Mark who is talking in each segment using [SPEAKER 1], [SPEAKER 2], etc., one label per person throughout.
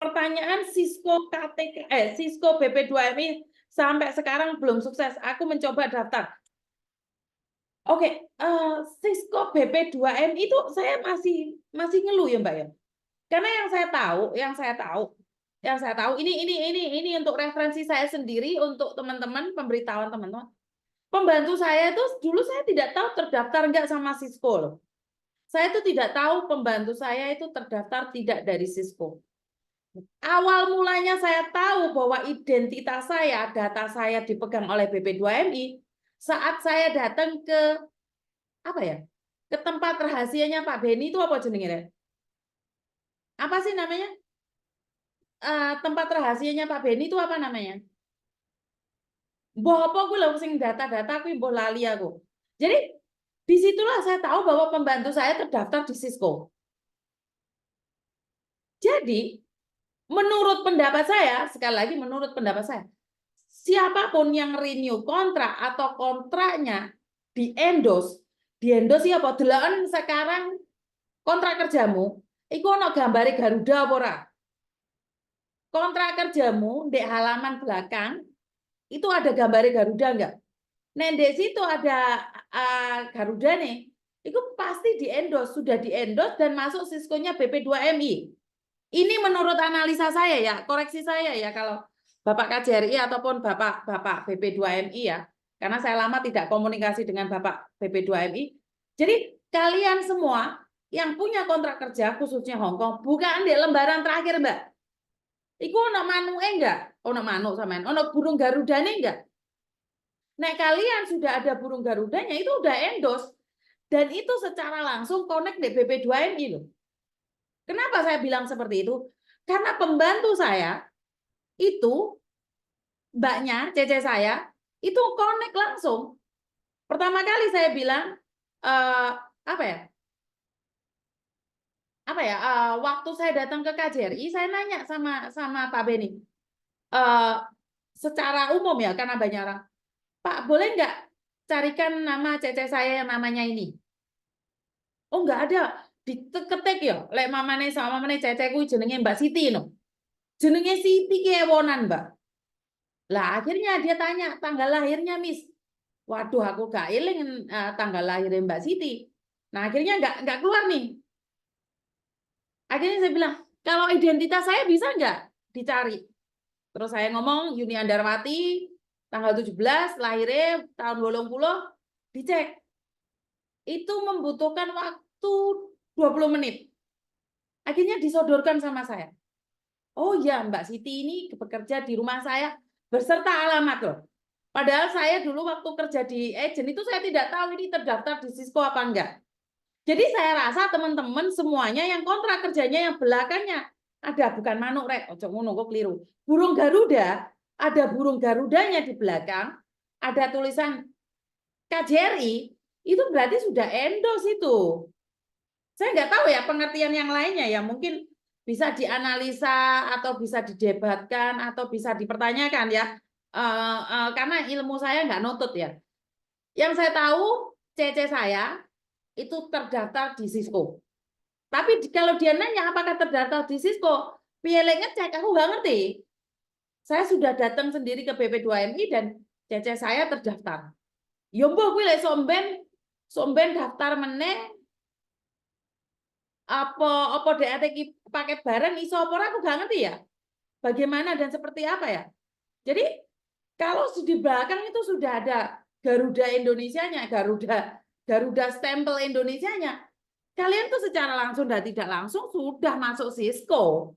[SPEAKER 1] pertanyaan Cisco KTK, Cisco BP2MI sampai sekarang belum sukses. Aku mencoba daftar. Oke, Cisco BP2MI itu saya masih ngeluh ya Mbak ya. Karena yang saya tahu ini untuk referensi saya sendiri, untuk teman-teman, pemberitahuan teman-teman. Pembantu saya itu dulu saya tidak tahu terdaftar enggak sama Cisco loh. Saya itu tidak tahu pembantu saya itu terdaftar tidak dari Cisco. Awal mulanya saya tahu bahwa identitas saya, data saya dipegang oleh BP2MI saat saya datang ke apa ya? Ke tempat rahasianya Pak Beni itu apa jenengnya? Apa sih namanya? Tempat rahasianya Pak Beni itu apa namanya? Mbah apa gue lho sing data-data aku mbah lali aku. Jadi disitulah saya tahu bahwa pembantu saya terdaftar di Cisco. Jadi menurut pendapat saya, sekali lagi menurut pendapat saya, siapapun yang renew kontrak atau kontraknya di endorse apa? Deloken sekarang kontrak kerjamu iku ono gambare Garuda apa ora? Kontrak kerjamu di halaman belakang itu ada gambar Garuda enggak? Nah, di situ ada Garuda nih. Itu pasti sudah di-endorse dan masuk Cisco-nya BP2MI. Ini menurut analisa saya ya, koreksi saya ya kalau Bapak KJRI ataupun Bapak BP2MI ya. Karena saya lama tidak komunikasi dengan Bapak BP2MI. Jadi kalian semua yang punya kontrak kerja khususnya Hongkong, bukan di lembaran terakhir, Mbak. Iku ono manuke enggak? Ono manuk sampean. Ono burung Garudane enggak? Nah, kalian sudah ada burung Garudanya itu udah endorse dan itu secara langsung connect di BP2MI loh. Kenapa saya bilang seperti itu? Karena pembantu saya itu mbaknya, cece saya itu connect langsung. Pertama kali saya bilang apa ya? Waktu saya datang ke KJRI saya nanya sama Pak Beni. Secara umum ya karena banyak orang, Pak, boleh nggak carikan nama cece saya yang namanya ini? Oh, nggak ada. Diketik ya. Lek mamane sama mamane ceceku jenenge Mbak Siti no. Jenenge Siti kewonan, Mbak. Lah akhirnya dia tanya tanggal lahirnya, Miss. Waduh, aku gak eling tanggal lahirnya Mbak Siti. Nah, akhirnya nggak keluar nih. Akhirnya saya bilang, kalau identitas saya bisa nggak dicari? Terus saya ngomong Yuni Andarwati, tanggal 17, lahirnya tahun 80, dicek. Itu membutuhkan waktu 20 menit. Akhirnya disodorkan sama saya. Oh ya, Mbak Siti ini bekerja di rumah saya beserta alamat loh. Padahal saya dulu waktu kerja di agent itu saya tidak tahu ini terdaftar di Cisco apa enggak. Jadi saya rasa teman-teman semuanya yang kontrak kerjanya yang belakangnya ada bukan manuk rek, ojo ngono kok keliru. Burung Garuda, ada burung Garudanya di belakang, ada tulisan KJRI, itu berarti sudah endorse itu. Saya nggak tahu ya pengertian yang lainnya ya, mungkin bisa dianalisa atau bisa didebatkan atau bisa dipertanyakan ya, karena ilmu saya nggak nutut ya. Yang saya tahu CC saya itu terdaftar di Cisco. Tapi kalau dia nanya apakah terdaftar di Cisco, pilih ngecek, aku nggak ngerti. Saya sudah datang sendiri ke BP2MI dan CC saya terdaftar. Yombo gue lek somben daftar meneh apa DAT pakai barang iso apa aku nggak ngerti ya. Bagaimana dan seperti apa ya. Jadi kalau di belakang itu sudah ada Garuda Indonesianya, Garuda stempel Indonesianya. Kalian tuh secara langsung dan tidak langsung sudah masuk Cisco.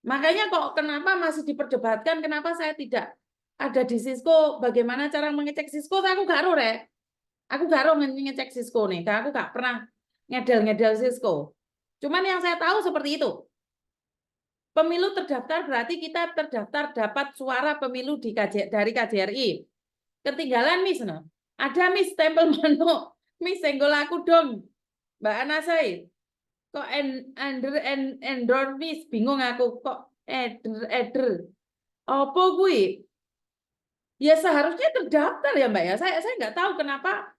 [SPEAKER 1] Makanya kok kenapa masih diperdebatkan, kenapa saya tidak ada di Cisco, bagaimana cara mengecek Cisco, aku gak tahu, Rek. Aku gak tahu ngecek Cisco nih, aku gak pernah ngedel-ngedel Cisco. Cuman yang saya tahu seperti itu. Pemilu terdaftar berarti kita terdaftar dapat suara pemilu dari KJRI. Ketinggalan, Miss. No? Ada, Miss, stempel manuk. Miss, senggol aku dong. Mbak Anasai. Kok endor, Miss? Bingung aku. Kok eder. Apa gue? Ya seharusnya terdaftar ya, Mbak ya. Saya nggak tahu kenapa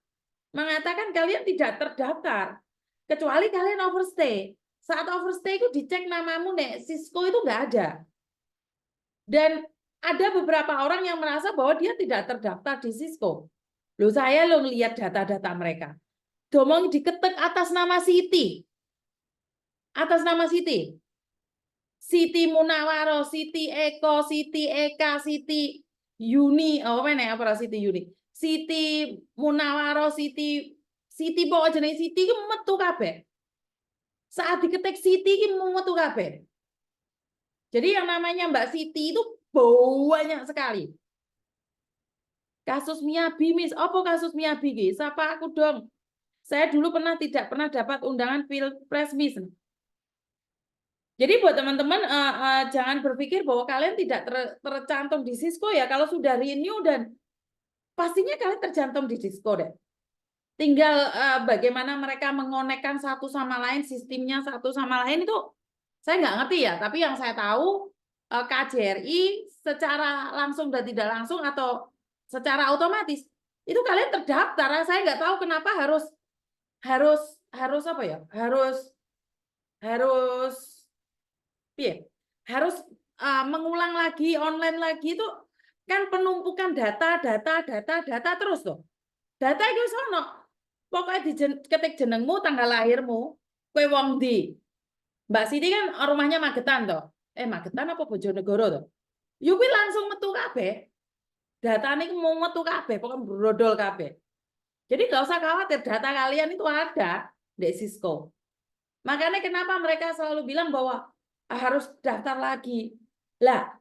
[SPEAKER 1] mengatakan kalian tidak terdaftar. Kecuali kalian overstay. Saat overstay itu dicek namamu nek Cisco itu nggak ada. Dan ada beberapa orang yang merasa bahwa dia tidak terdaftar di Cisco. Loh, saya lo ngelihat data-data mereka. Domong diketek atas nama Siti. Atas nama Siti. Siti Munawaro, Siti Eko, Siti Eka, Siti Yuni, oh mana apa Siti Yuni? Siti Munawaro, Siti pokok jenis Siti ki metu kabeh. Saat diketik Siti ki metu kabeh. Jadi yang namanya Mbak Siti itu banyak sekali. Kasus Miyabi, Miss. Apa kasus Miyabi ki? Sapa aku dong. Saya dulu tidak pernah dapat undangan Pilpres, Miss. Jadi buat teman-teman jangan berpikir bahwa kalian tidak tercantum di Cisco ya. Kalau sudah renew dan pastinya kalian tercantum di Cisco deh. Tinggal bagaimana mereka mengonekkan satu sama lain, sistemnya satu sama lain itu saya nggak ngerti ya. Tapi yang saya tahu KJRI secara langsung dan tidak langsung atau secara otomatis itu kalian terdaftar. Saya nggak tahu kenapa harus apa ya? Harus mengulang lagi, online lagi itu kan penumpukan data terus tuh. Data itu sono. Pokoknya diketik jenengmu, tanggal lahirmu, kowe wong ndi. Mbak Siti kan rumahnya Magetan toh. Magetan apa Bojonegoro toh? Yo kuwi langsung metu kabeh. Datane mau metu kabeh, pokoknya brodol kabeh. Jadi nggak usah khawatir, data kalian itu ada di Cisco. Makanya kenapa mereka selalu bilang bahwa harus daftar lagi. Lah,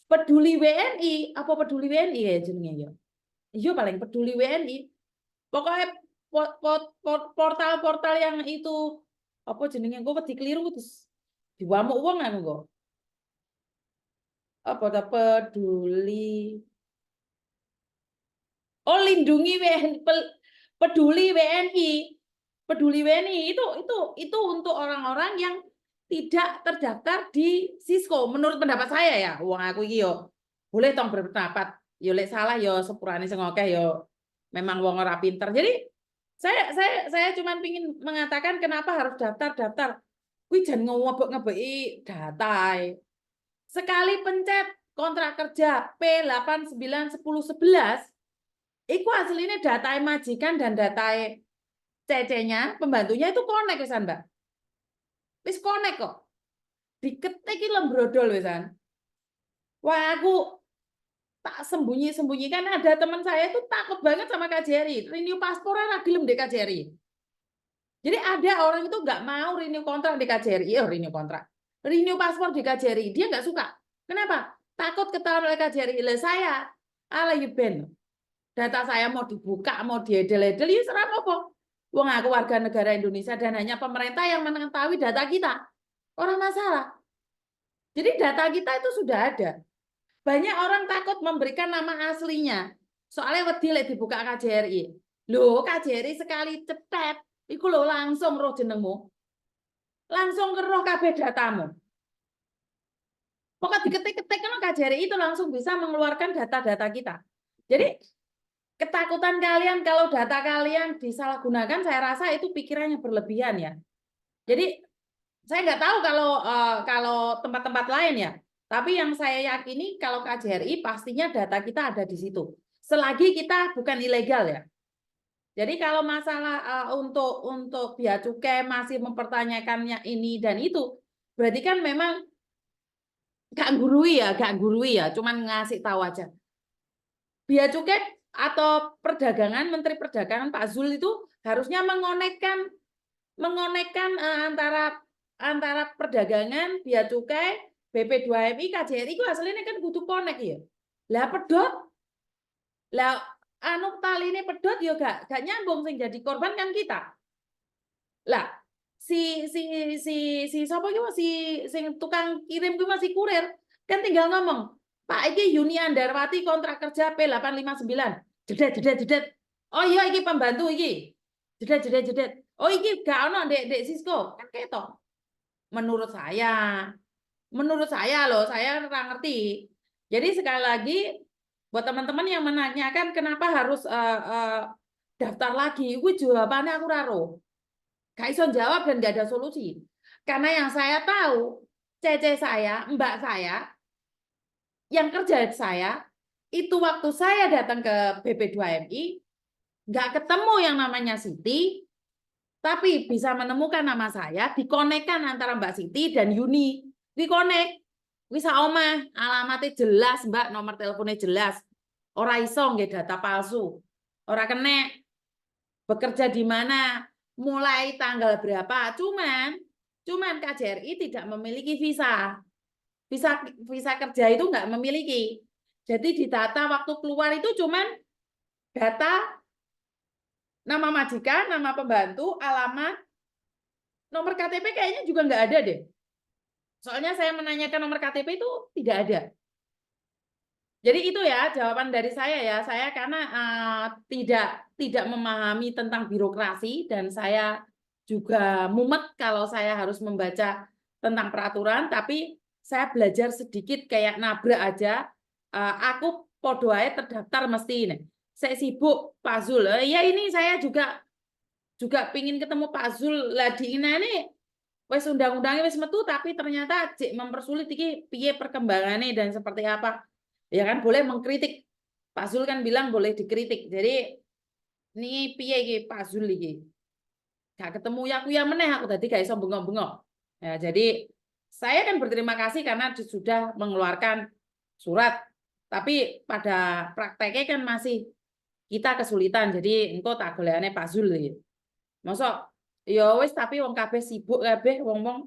[SPEAKER 1] peduli WNI, apa peduli WNI ya jenenge ya? Iya paling peduli WNI. Pokoknya portal-portal yang itu apa jenenge gue dikeliru terus diwamuk wong anu kok. Apa peduli. Oh, lindungi WNI, peduli WNI. Peduli WNI itu untuk orang-orang yang tidak terdaftar di Cisco menurut pendapat saya ya. Wong aku iki yo boleh tong berpendapat. Yo lek salah yo sepurane sing akeh yo memang wong ora pinter. Jadi saya cuma ingin mengatakan kenapa harus daftar. Kuwi jan ngebeki data. Sekali pencet kontrak kerja P8 9 10 11 iku aslinya data majikan dan data CC-nya, pembantunya itu connect wisan, Mbak. Wis connect kok. Diketik iki lembrodol wisan. Wah, aku tak sembunyi-sembunyikan. Ada teman saya itu takut banget sama KJRI. Renew paspor ora gelem di KJRI. Jadi ada orang itu nggak mau renew kontrak di KJRI, renew kontrak. Renew paspor di KJRI, dia nggak suka. Kenapa? Takut ketahuan oleh KJRI. Lah saya, ala yuben. Data saya mau dibuka, mau diedel-edel, ya serah apa. Wong aku warga negara Indonesia dan hanya pemerintah yang mengetahui data kita. Orang masalah. Jadi data kita itu sudah ada. Banyak orang takut memberikan nama aslinya. Soalnya wedi lek dibuka KJRI. Loh, KJRI sekali cetet, iku lho langsung roh jenengmu. Langsung keroh kabeh datamu. Pokoknya diketik-ketik kan KJRI itu langsung bisa mengeluarkan data-data kita. Jadi ketakutan kalian kalau data kalian disalahgunakan, saya rasa itu pikirannya berlebihan ya. Jadi saya nggak tahu kalau tempat-tempat lain ya. Tapi yang saya yakini kalau KJRI pastinya data kita ada di situ. Selagi kita bukan ilegal ya. Jadi kalau masalah untuk Bea Cukai masih mempertanyakannya ini dan itu, berarti kan memang gak gurui ya, cuman ngasih tahu aja. Bea Cukai atau perdagangan, Menteri Perdagangan Pak Zul itu harusnya mengonekkan antara perdagangan, bea cukai, BP2MI, KJRI itu hasilnya kan butuh konek ya. Lah pedot, lah anu tali ini pedot ya gak nyambung sing jadi korban kan kita. Lah si sapa iki si sing tukang kirim ku masih kurir kan tinggal ngomong, Pak iki Yuni Andarwati kontrak kerja P859. Jedet. Oh iya iki pembantu iki. Jedet. Oh iki gak ono Dek Cisco kan ketok. Menurut saya loh, saya nggak ngerti. Jadi sekali lagi buat teman-teman yang menanyakan kenapa harus daftar lagi, gue jawabannya aku raro. Gak iso jawab dan gak ada solusi. Karena yang saya tahu, cece saya, mbak saya, yang kerja saya, itu waktu saya datang ke BP2MI, nggak ketemu yang namanya Siti, tapi bisa menemukan nama saya, dikonekkan antara Mbak Siti dan Yuni. Dikonek. Bisa omah, alamatnya jelas, Mbak, nomor teleponnya jelas. Ora iso nggih data palsu. Ora kena bekerja di mana, mulai tanggal berapa. Cuman KJRI tidak memiliki visa. Visa kerja itu nggak memiliki. Jadi di data waktu keluar itu cuman data nama majikan, nama pembantu, alamat, nomor KTP kayaknya juga nggak ada deh. Soalnya saya menanyakan nomor KTP itu tidak ada. Jadi itu ya jawaban dari saya ya. Saya karena tidak memahami tentang birokrasi dan saya juga mumet kalau saya harus membaca tentang peraturan, tapi saya belajar sedikit kayak nabrak aja. Aku podo ae terdaftar mesti ini. Saya sibuk Pak Zul. Ya ini saya juga pingin ketemu Pak Zul lah di ini wes undang-undangnya wes metu tapi ternyata cek mempersulit iki piye perkembangannya dan seperti apa. Ya kan boleh mengkritik. Pak Zul kan bilang boleh dikritik. Jadi ini piye iki Pak Zul iki. Gak ketemu ya meneh aku tadi gak iso bengok-bengok. Ya, jadi saya kan berterima kasih karena sudah mengeluarkan surat. Tapi pada prakteknya kan masih kita kesulitan. Jadi engko tak golekane Pak Zul iki. Mosok ya wis tapi wong kabeh sibuk kabeh wong-wong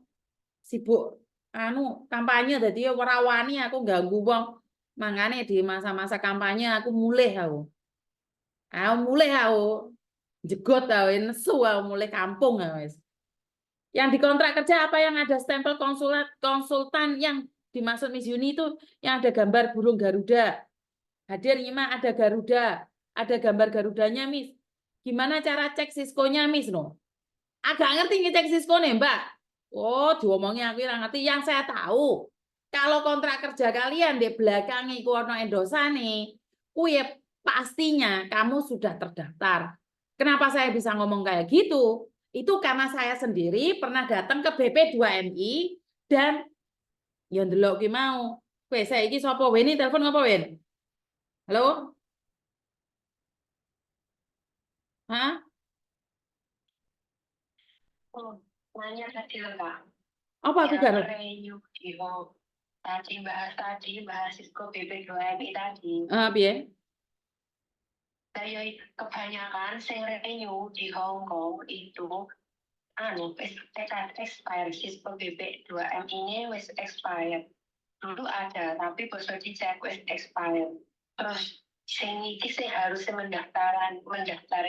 [SPEAKER 1] sibuk kampanye dadi ora wani aku ganggu wong. Mangane di masa-masa kampanye aku mulih aku. Mulih aku. Jegot aku nesu aku mulih kampung wis. Yang dikontrak kerja apa yang ada stempel konsultan yang dimaksud Miss Yuni itu yang ada gambar burung Garuda. Hadir nyimak ada Garuda, ada gambar Garudanya Miss. Gimana cara cek Cisco-nya Miss no? Agak ngerti ngecek Cisco nih Mbak. Oh, diomongnya aku yang ngerti. Yang saya tahu, kalau kontrak kerja kalian di belakang iku ono endosane, kuwi pastinya kamu sudah terdaftar. Kenapa saya bisa ngomong kayak gitu? Itu karena saya sendiri pernah datang ke BP2MI dan ya ndelok ki mau. Kowe saiki sapa Weni telepon apa Wen? Halo? Hah?
[SPEAKER 2] Oh, nanya tadi Mbak.
[SPEAKER 1] Apa aku
[SPEAKER 2] Yang
[SPEAKER 1] garuk?
[SPEAKER 2] renew di home. Tadi bahas Cisco BP2MI tadi.
[SPEAKER 1] Piye?
[SPEAKER 2] Saya kebanyakan sing renew di Hong Kong itu expired. Cisco BP2MI ini wis expired. Dulu ada tapi besok dicek wis expired. Terus sing iki sing harus mendaftar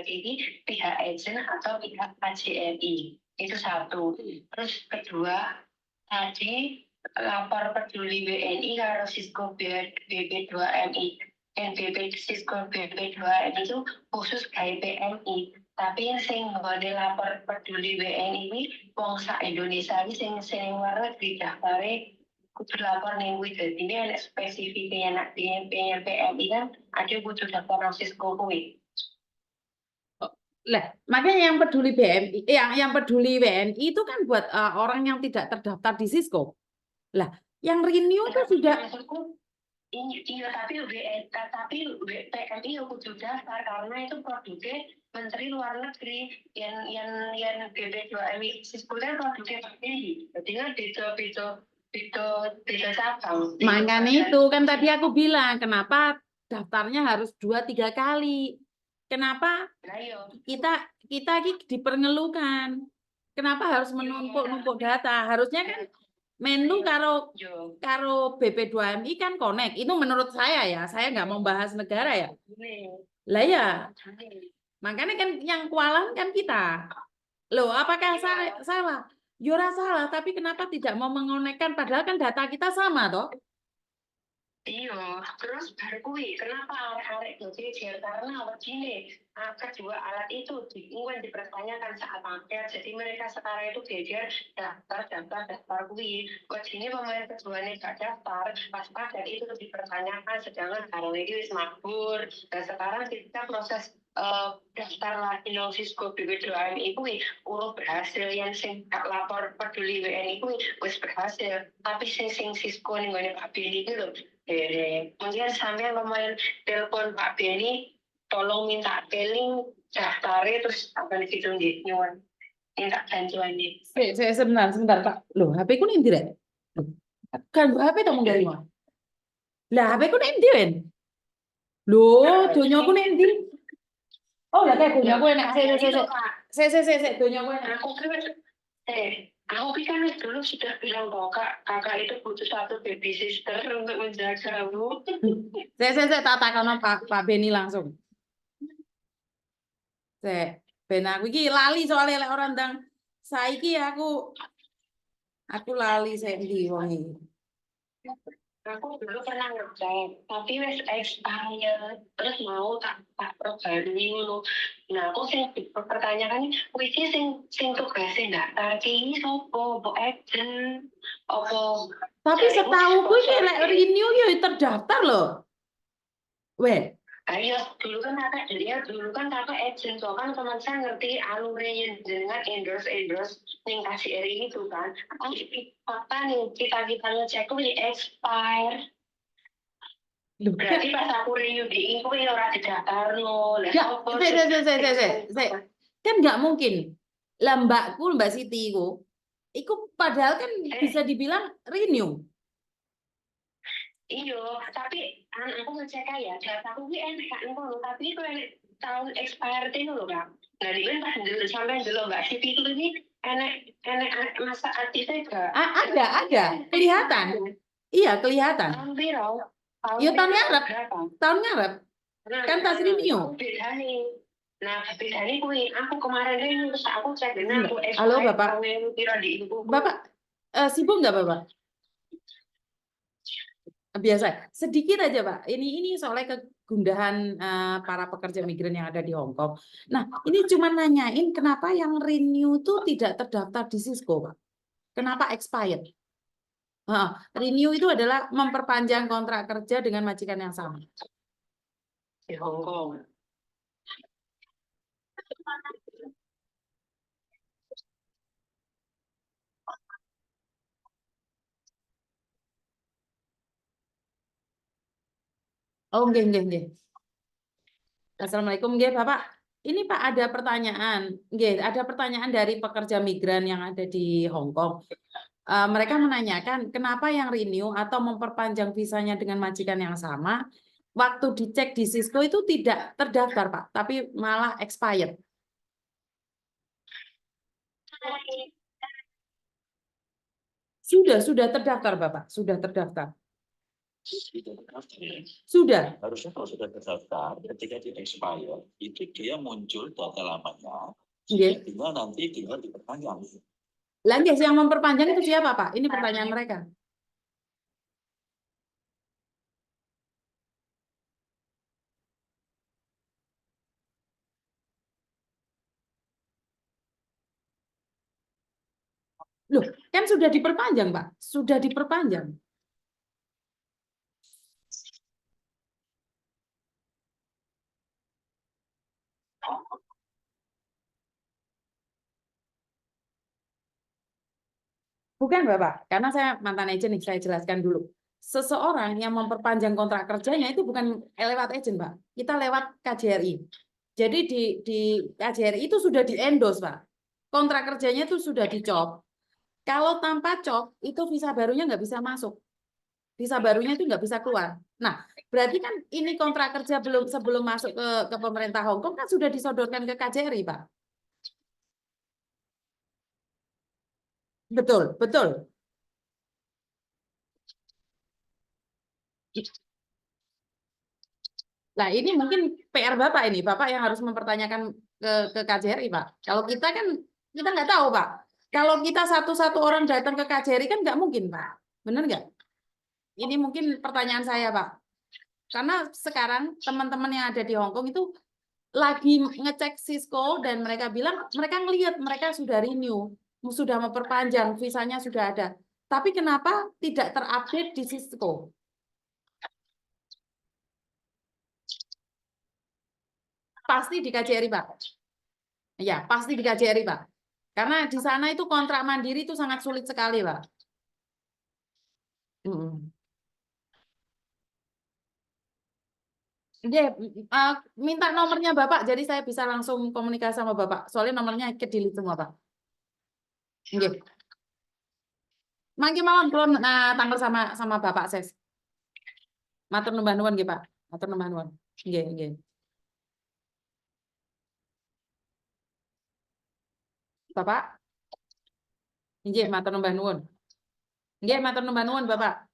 [SPEAKER 2] ini pihak agent atau pihak KJRI. Itu satu. Terus kedua, tadi lapor peduli WNI karo Cisco BP2MI. NBP Cisco BP2MI itu khusus kayak PMI. Tapi yang sing nggone lapor peduli WNI ini wong sak Indonesia ini sing luar negeri daftare kudu lapor ning kuwi dadi ini ada spesifiknya nak di PMI kan ada kudu daftar nang Cisco kuwi.
[SPEAKER 1] Lah, makanya yang peduli BMI, yang peduli WNI itu kan buat orang yang tidak terdaftar di Cisco. Lah, yang renew itu sudah
[SPEAKER 2] Iya, tapi PMI yang kudu daftar karena itu produknya Menteri Luar Negeri yang BB2MI Cisco kan produknya terpilih. Jadi kan beda cabang.
[SPEAKER 1] makanya itu kan tadi aku bilang kenapa daftarnya harus 2-3 kali. Kenapa kita diperngeluhkan? Kenapa harus menumpuk-numpuk data? Harusnya kan menu karo BP2MI kan connect. Itu menurut saya ya. Saya nggak mau bahas negara ya. Lah ya. Makanya kan yang kewalahan kan kita. Loh, apakah salah? Yora salah, tapi kenapa tidak mau mengonekkan? Padahal kan data kita sama, toh?
[SPEAKER 2] Iya, terus baru kuwi kenapa arek-arek geger karena begini kedua alat itu dipertanyakan saat paket, jadi mereka sekarang itu geger daftar kuwi. Begini pemain keduanya gak daftar, pas paket itu dipertanyakan sedangkan barang ini wis mabur. Dan sekarang kita proses daftar lagi nang Cisco BW2MI kuwi urung berhasil, yang sing lapor peduli WNI kuwi wis berhasil, tapi sing Cisco ning gone Pak Beni iki lho dereng. Mungkin sampean pemain telepon Pak Beni tolong minta link daftare terus akan gitu nggih nyuwun minta bantuan nih.
[SPEAKER 1] Sebentar Pak. Loh, HP ku ning ndi rek? Kan HP to mung dari mana? Lah HP ku ning ndi Wen? Loh, donyaku ning ndi? Oh, lah kayak donyaku enak. Sik, donyaku enak.
[SPEAKER 2] Aku kan dulu sudah bilang bahwa kakak itu butuh satu baby sister untuk menjagamu.
[SPEAKER 1] Sik, tak takono Pak Beni langsung. Sik, ben aku iki lali soalnya lek ora ndang saiki aku lali sik ndi wong iki.
[SPEAKER 2] Aku dulu pernah ngecek, tapi wes expired, terus mau tak perbarui ngono. Nah, aku sing pertanyaan kuwi sing tugasnya daftar ki sopo, mbok agent, opo.
[SPEAKER 1] Tapi setauku iki lek renew yo terdaftar loh. Weh,
[SPEAKER 2] Ayo, dulu kan kakak agent, so kan teman saya ngerti alurnya dengan endorse ning KCRI itu kan. Fakta nih kita ngecek kuwi expire. Berarti pas aku renew di info ya ora didaftarno.
[SPEAKER 1] Kan nggak mungkin. Lah Mbak Siti iku padahal kan bisa dibilang renew.
[SPEAKER 2] Iya, tapi aku ngecek ya, dataku kuwi enak kan ngono, tapi itu enak tahun expired itu loh, Kak. Nah, ini pas dulu sampai dulu Mbak Siti itu ini enak masa aktifnya enggak?
[SPEAKER 1] Ada, kelihatan. Iya, kelihatan.
[SPEAKER 2] Tahun piro?
[SPEAKER 1] Ya tahun ngarep. Tahun ngarep. Kan tas renew.
[SPEAKER 2] Nah, bedanya kuwi aku kemarin renew terus aku cek dengan aku expired.
[SPEAKER 1] Halo, Bapak. Bapak sibuk nggak, Bapak? Biasa, sedikit aja Pak. Ini soalnya kegundahan para pekerja migran yang ada di Hong Kong. Nah, ini cuma nanyain kenapa yang renew itu tidak terdaftar di Cisco, Pak. Kenapa expired? Renew itu adalah memperpanjang kontrak kerja dengan majikan yang sama.
[SPEAKER 2] Di Hong Kong.
[SPEAKER 1] Oh, nggih. Assalamualaikum, nggih, Bapak. Ini Pak ada pertanyaan. Nggih, ada pertanyaan dari pekerja migran yang ada di Hong Kong. Mereka menanyakan kenapa yang renew atau memperpanjang visanya dengan majikan yang sama, waktu dicek di Cisco itu tidak terdaftar, Pak, tapi malah expired. Sudah terdaftar, Bapak. Sudah terdaftar. Sudah.
[SPEAKER 3] Harusnya kalau sudah terdaftar, ketika di expire, itu dia muncul data lamanya, tinggal nanti tinggal diperpanjang.
[SPEAKER 1] Lagi yang memperpanjang itu siapa, Pak? Ini pertanyaan mereka. Loh, kan sudah diperpanjang, Pak. Sudah diperpanjang. Bukan, Bapak. Karena saya mantan agent nih, saya jelaskan dulu. Seseorang yang memperpanjang kontrak kerjanya itu bukan lewat agent, Pak. Kita lewat KJRI. Jadi di KJRI itu sudah di-endorse, Pak. Kontrak kerjanya itu sudah dicop. Kalau tanpa cop, itu visa barunya nggak bisa masuk. Visa barunya itu nggak bisa keluar. Nah, berarti kan ini kontrak kerja sebelum masuk ke pemerintah Hong Kong kan sudah disodorkan ke KJRI, Pak. Betul. Nah, ini mungkin PR Bapak ini. Bapak yang harus mempertanyakan ke KJRI, Pak. Kalau kita kan, kita nggak tahu, Pak. Kalau kita satu-satu orang datang ke KJRI kan nggak mungkin, Pak. Benar nggak? Ini mungkin pertanyaan saya, Pak. Karena sekarang teman-teman yang ada di Hong Kong itu lagi ngecek Cisco dan mereka bilang mereka ngelihat mereka sudah renew, sudah memperpanjang, visanya sudah ada. Tapi kenapa tidak terupdate di Cisco? Pasti di KJRI, Pak. Ya, pasti di KJRI, Pak. Karena di sana itu kontrak mandiri itu sangat sulit sekali, Pak. Dia minta nomornya Bapak, jadi saya bisa langsung komunikasi sama Bapak. Soalnya nomornya ke-delete semua, Pak. Nggih. Mangke mawon kula tanggal sama Bapak Ses. Matur nuwun nuwun nggih, Pak. Matur nuwun nuwun. Nggih, nggih. Bapak? Nggih, matur nuwun nuwun. Nggih, matur nuwun nuwun, Bapak.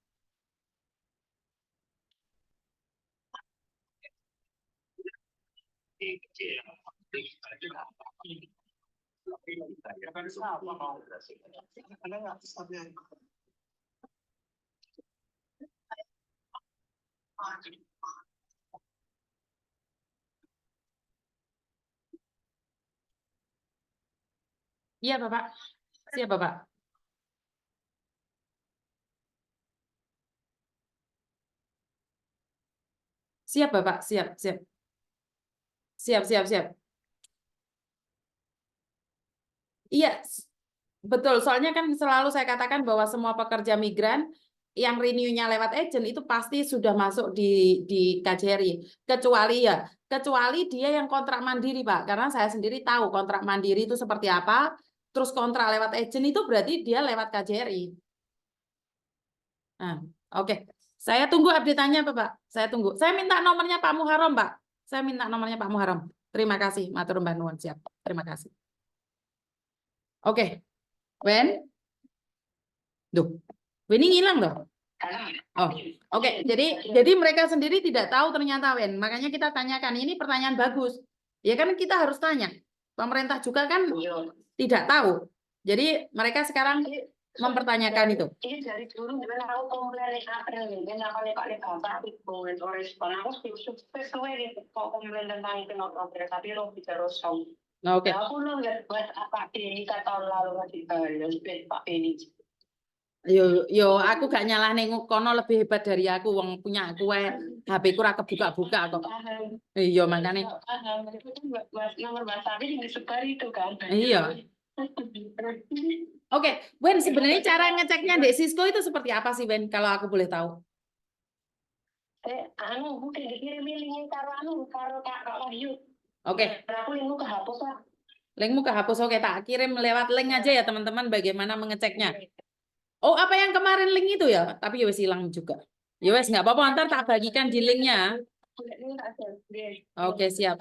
[SPEAKER 1] Iya, Bapak. Siap, Bapak. Siap, Bapak. Siap, siap. Siap, siap, siap. Iya, betul. Soalnya kan selalu saya katakan bahwa semua pekerja migran yang renew-nya lewat agent itu pasti sudah masuk di KJRI. Kecuali dia yang kontrak mandiri, Pak. Karena saya sendiri tahu kontrak mandiri itu seperti apa. Terus kontrak lewat agent itu berarti dia lewat KJRI. Nah, oke. Saya tunggu update-nya, Pak. Saya tunggu. Saya minta nomornya Pak Muharram, Pak. Saya minta nomornya Pak Muharram. Terima kasih, matur nuwun. Siap. Terima kasih. Oke. Wen? Duh. Weni ngilang loh. Oh, oke. Jadi mereka sendiri tidak tahu ternyata, Wen. Makanya kita tanyakan. Ini pertanyaan bagus. Ya kan kita harus tanya. Pemerintah juga kan tidak tahu. Jadi mereka sekarang mempertanyakan itu.
[SPEAKER 2] Ini dari dulu gimana aku komplain April ini, namanya Pak Bapak aku komplain respon aku sesuai kok komplain tentang itu April tapi lo bicara song.
[SPEAKER 1] Oke.
[SPEAKER 2] Aku lo nggak buat apa ini kata lalu lagi Pak ini.
[SPEAKER 1] Yo aku gak nyalah neng kono lebih hebat dari aku, wong punya aku HP ku ora kebuka-buka kok. Iya makanya.
[SPEAKER 2] Nomor WhatsApp yang disebar itu kan.
[SPEAKER 1] Iya. Oke, Wen, sebenarnya cara ngeceknya di Cisco itu seperti apa sih, Wen, kalau aku boleh tahu?
[SPEAKER 2] Mungkin dikirim linknya karo Kak Wahyu.
[SPEAKER 1] Oke.
[SPEAKER 2] Aku linkmu kehapus lah.
[SPEAKER 1] Linkmu kehapus, oke, tak kirim lewat link aja ya teman-teman bagaimana mengeceknya. Oh, apa yang kemarin link itu ya? Tapi ya wes hilang juga. Ya wes nggak apa-apa, ntar tak bagikan di linknya. Oke, siap.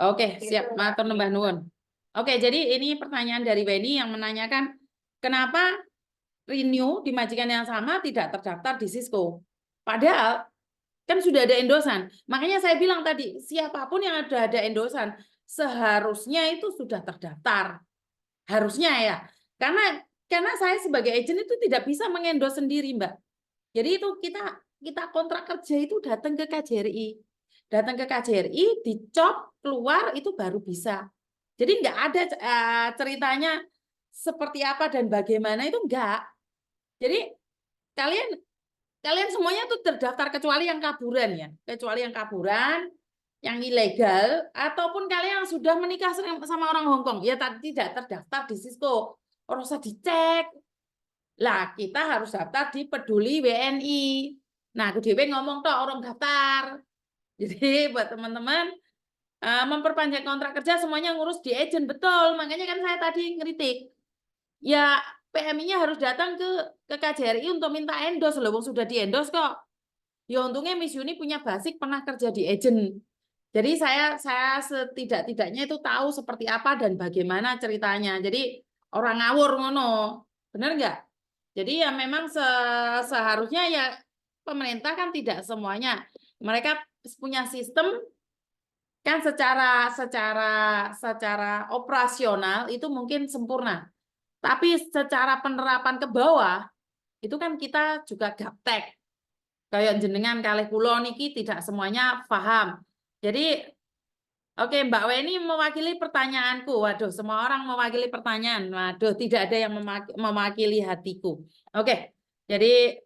[SPEAKER 1] Oke, siap. Matur nembah nuwun. Oke, jadi ini pertanyaan dari Weni yang menanyakan kenapa renew di majikan yang sama tidak terdaftar di Cisco. Padahal kan sudah ada endosan. Makanya saya bilang tadi, siapapun yang ada endosan seharusnya itu sudah terdaftar. Harusnya ya. Karena saya sebagai agent itu tidak bisa mengendos sendiri, Mbak. Jadi itu kita kontrak kerja itu datang ke KJRI. Datang ke KJRI, dicop, keluar, itu baru bisa. Jadi nggak ada ceritanya seperti apa dan bagaimana, itu enggak. Jadi kalian semuanya tuh terdaftar kecuali yang kaburan ya. Kecuali yang kaburan, yang ilegal, ataupun kalian yang sudah menikah sama orang Hongkong. Ya tidak terdaftar di Cisco. Harus usah dicek. Lah, kita harus daftar di Peduli WNI. Nah, aku DW ngomong toh orang daftar. Jadi buat teman-teman memperpanjang kontrak kerja semuanya ngurus di agent, betul. Makanya kan saya tadi ngeritik. Ya, PMI-nya harus datang ke KJRI untuk minta endos loh, sudah di endos kok. Ya untungnya Miss Yuni punya basic pernah kerja di agent. Jadi saya setidak-tidaknya itu tahu seperti apa dan bagaimana ceritanya. Jadi orang ngawur ngono. Benar nggak? Jadi ya memang seharusnya ya pemerintah kan tidak semuanya. Mereka punya sistem kan secara operasional itu mungkin sempurna. Tapi secara penerapan ke bawah itu kan kita juga gaptek. Kayak jenengan kalih kula niki tidak semuanya paham. Jadi oke, Mbak Weni mewakili pertanyaanku. Waduh, semua orang mewakili pertanyaan. Waduh, tidak ada yang mewakili hatiku. Oke, jadi